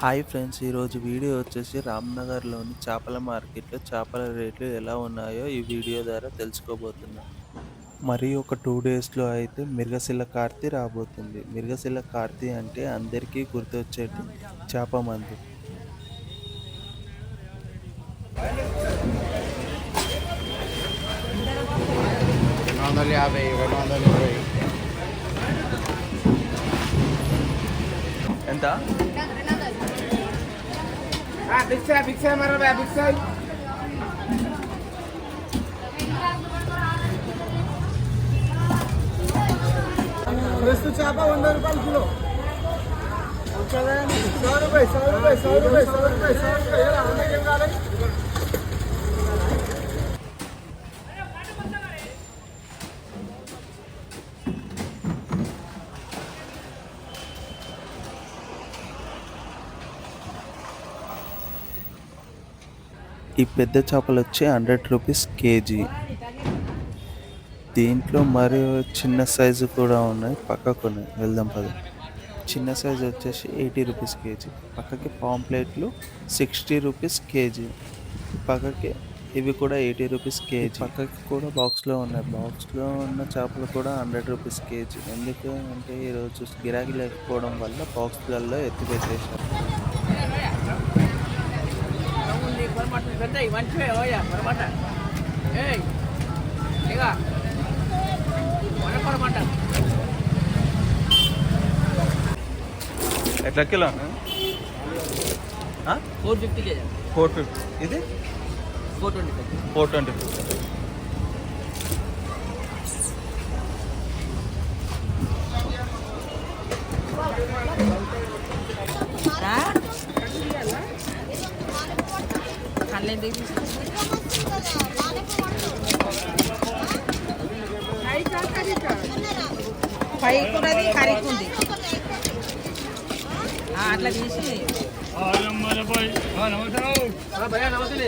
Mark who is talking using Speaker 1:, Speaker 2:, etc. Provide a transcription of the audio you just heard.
Speaker 1: Hi friends, ఈరోజు video వచ్చేసి రామ్నగర్లోని చేపల మార్కెట్లో చేపల రేట్లు ఎలా ఉన్నాయో ఈ వీడియో ద్వారా తెలుసుకోబోతున్నాం. మరి ఒక 2 డేస్లో అయితే మిర్గశిల కార్తీ రాబోతుంది. మిర్గశిల కార్తీ అంటే అందరికీ గుర్తొచ్చేటి చేప మందు.
Speaker 2: 250, 220.
Speaker 1: ఎంత?
Speaker 2: బిగ్ సై మరో బిగ్ సై. ఫ్రెష్ చేప 100 రూపాయలు కిలో. 100 రూపాయలు.
Speaker 1: ఈ పెద్ద చేపలు వచ్చి 100 రూపీస్ కేజీ. దీంట్లో మరి చిన్న సైజు కూడా ఉన్నాయి, పక్కకు ఉన్నాయి, వెళ్దాం పద. చిన్న సైజు వచ్చేసి 80 రూపీస్ కేజీ. పక్కకి పాంప్లెట్లు 60 రూపీస్ కేజీ. పక్కకి ఇవి కూడా 80 రూపీస్ కేజీ. పక్కకి కూడా బాక్స్లో ఉన్నాయి. బాక్స్లో ఉన్న చేపలు కూడా 100 రూపీస్ కేజీ. ఎందుకు అంటే ఈరోజు గిరాకీ లేకపోవడం వల్ల బాక్స్లలో ఎత్తి పెట్టేశారు. ఎట్లా కిలో?
Speaker 3: 450.
Speaker 1: 450. ఇది 420.
Speaker 3: పైకున్నది కరికుంది అట్లా తీసి
Speaker 4: నమస్తే